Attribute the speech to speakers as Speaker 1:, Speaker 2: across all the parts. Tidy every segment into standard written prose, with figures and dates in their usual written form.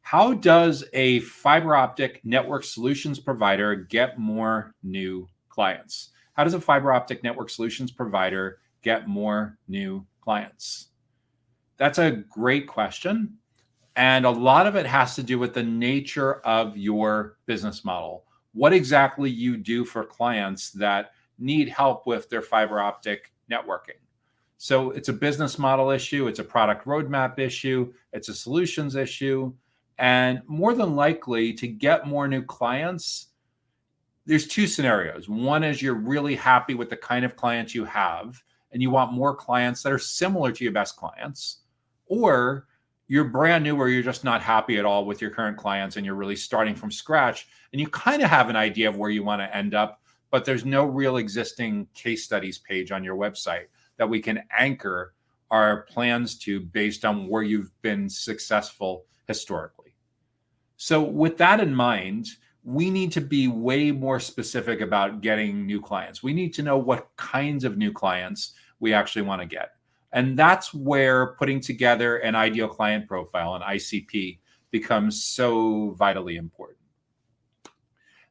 Speaker 1: How does a fiber optic network solutions provider get more new clients? How does a fiber optic network solutions provider get more new clients? That's a great question. And a lot of it has to do with the nature of your business model. What exactly you do for clients that need help with their fiber optic networking. So it's a business model issue, it's a product roadmap issue, it's a solutions issue. And more than likely, to get more new clients, there's two scenarios. One is you're really happy with the kind of clients you have, and you want more clients that are similar to your best clients, or you're brand new or you're just not happy at all with your current clients and you're really starting from scratch and you kind of have an idea of where you want to end up, but there's no real existing case studies page on your website that we can anchor our plans to based on where you've been successful historically. So with that in mind, we need to be way more specific about getting new clients. We need to know what kinds of new clients we actually want to get. And that's where putting together an ideal client profile, an ICP, becomes so vitally important.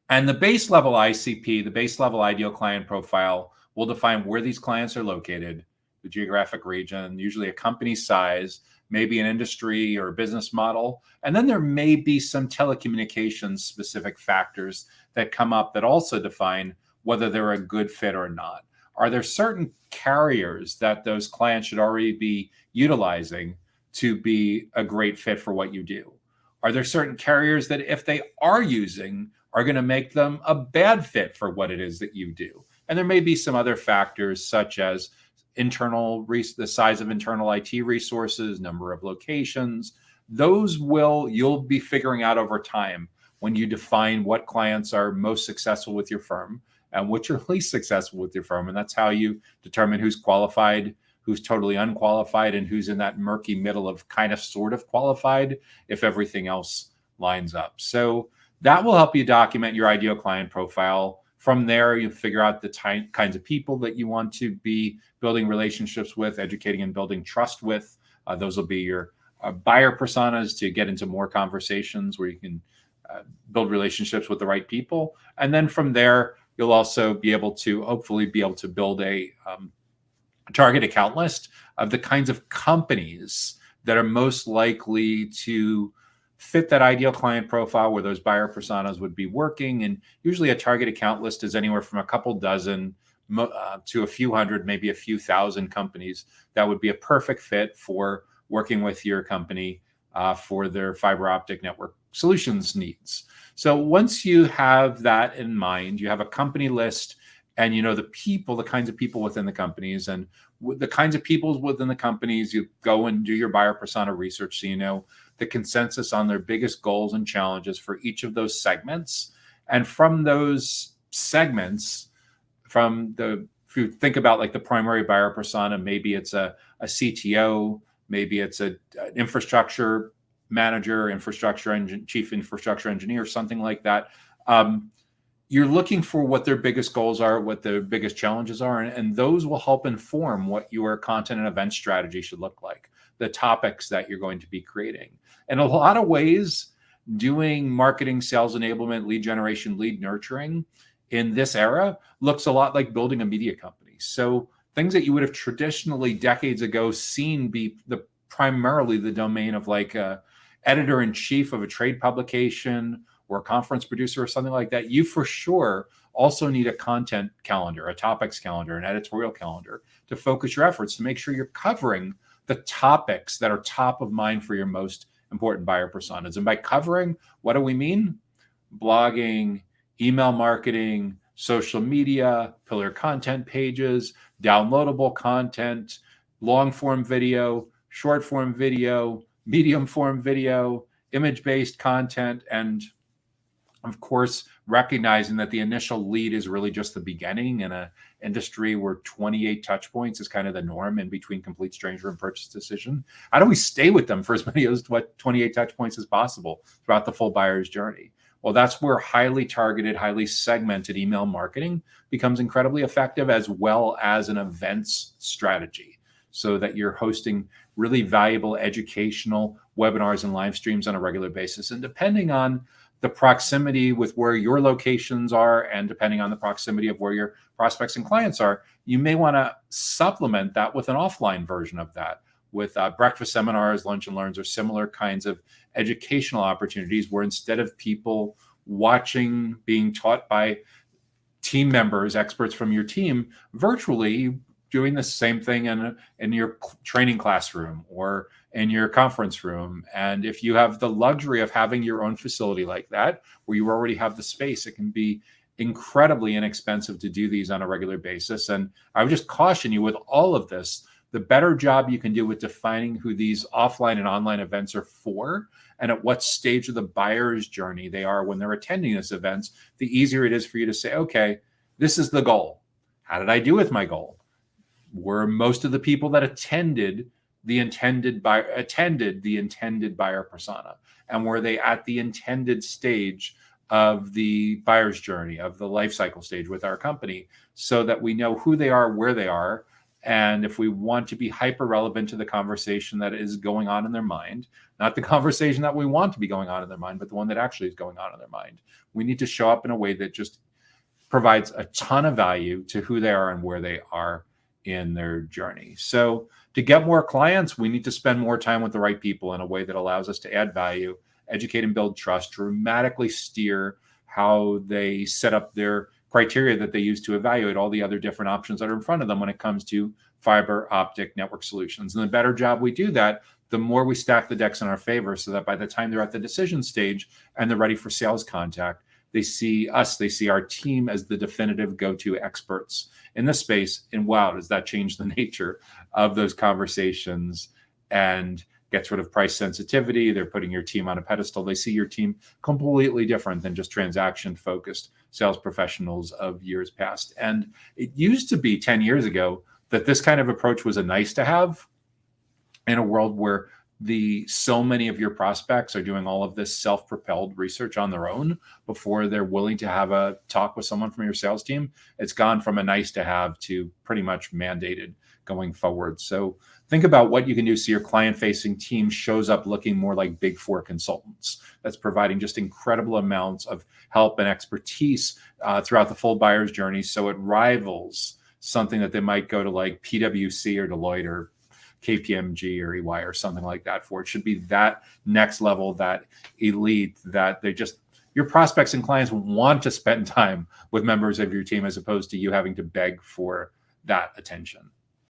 Speaker 1: And the base level ICP, the base level ideal client profile, will define where these clients are located, the geographic region, usually a company size, maybe an industry or a business model. And then there may be some telecommunications specific factors that come up that also define whether they're a good fit or not. Are there certain carriers that those clients should already be utilizing to be a great fit for what you do? Are there certain carriers that if they are using are going to make them a bad fit for what it is that you do? And there may be some other factors such as the size of internal IT resources, number of locations. Those you'll be figuring out over time when you define what clients are most successful with your firm and which are least successful with your firm. And that's how you determine who's qualified, who's totally unqualified, and who's in that murky middle of kind of sort of qualified if everything else lines up. So that will help you document your ideal client profile. From there, you figure out the kinds of people that you want to be building relationships with, educating and building trust with. Those will be your buyer personas to get into more conversations where you can build relationships with the right people. And then from there, you'll also be able to hopefully build a target account list of the kinds of companies that are most likely to fit that ideal client profile where those buyer personas would be working. And usually a target account list is anywhere from a couple dozen to a few hundred, maybe a few thousand companies that would be a perfect fit for working with your company for their fiber optic network solutions needs. So once you have that in mind, you have a company list and you know the kinds of people within the companies, and the kinds of people within the companies, you go and do your buyer persona research so you know the consensus on their biggest goals and challenges for each of those segments. And from those segments, if you think about like the primary buyer persona, maybe it's a CTO, maybe it's an infrastructure manager, chief infrastructure engineer, something like that. You're looking for what their biggest goals are, what their biggest challenges are, and those will help inform what your content and event strategy should look like, the topics that you're going to be creating. In a lot of ways, doing marketing, sales enablement, lead generation, lead nurturing in this era looks a lot like building a media company. So things that you would have traditionally decades ago seen be primarily the domain of like a editor-in-chief of a trade publication or a conference producer or something like that, you for sure also need a content calendar, a topics calendar, an editorial calendar to focus your efforts to make sure you're covering the topics that are top of mind for your most important buyer personas. And by covering, what do we mean? Blogging, email marketing, social media, pillar content pages, downloadable content, long form video, short form video, medium form video, image-based content, and of course, recognizing that the initial lead is really just the beginning in an industry where 28 touch points is kind of the norm in between complete stranger and purchase decision. How do we stay with them for as many as 28 touch points as possible throughout the full buyer's journey? Well, that's where highly targeted, highly segmented email marketing becomes incredibly effective, as well as an events strategy, so that you're hosting really valuable educational webinars and live streams on a regular basis. And depending on the proximity with where your locations are, and depending on the proximity of where your prospects and clients are, you may want to supplement that with an offline version of that, with breakfast seminars, lunch and learns, or similar kinds of educational opportunities where instead of people watching, being taught by team members, experts from your team, virtually doing the same thing in your training classroom or in your conference room. And if you have the luxury of having your own facility like that, where you already have the space, it can be incredibly inexpensive to do these on a regular basis. And I would just caution you with all of this, the better job you can do with defining who these offline and online events are for, and at what stage of the buyer's journey they are when they're attending this event, the easier it is for you to say, okay, this is the goal. How did I do with my goal? Were most of the people that attended the intended buyer persona? And were they at the intended stage of the buyer's journey, of the life cycle stage with our company, so that we know who they are, where they are, and if we want to be hyper relevant to the conversation that is going on in their mind, not the conversation that we want to be going on in their mind, but the one that actually is going on in their mind, we need to show up in a way that just provides a ton of value to who they are and where they are in their journey. So to get more clients, we need to spend more time with the right people in a way that allows us to add value, educate and build trust, dramatically steer how they set up their criteria that they use to evaluate all the other different options that are in front of them when it comes to fiber optic network solutions. And the better job we do that, the more we stack the decks in our favor, so that by the time they're at the decision stage and they're ready for sales contact, they see us, they see our team as the definitive go-to experts in this space. And wow, does that change the nature of those conversations and gets rid of price sensitivity. They're putting your team on a pedestal. They see your team completely different than just transaction-focused sales professionals of years past. And it used to be 10 years ago that this kind of approach was a nice to have in a world where so many of your prospects are doing all of this self-propelled research on their own before they're willing to have a talk with someone from your sales team. It's gone from a nice to have to pretty much mandated going forward. So think about what you can do so your client-facing team shows up looking more like Big Four consultants. That's providing just incredible amounts of help and expertise throughout the full buyer's journey, so it rivals something that they might go to like PwC or Deloitte or KPMG or EY or something like that for. It should be that next level, that elite, that your prospects and clients want to spend time with members of your team, as opposed to you having to beg for that attention.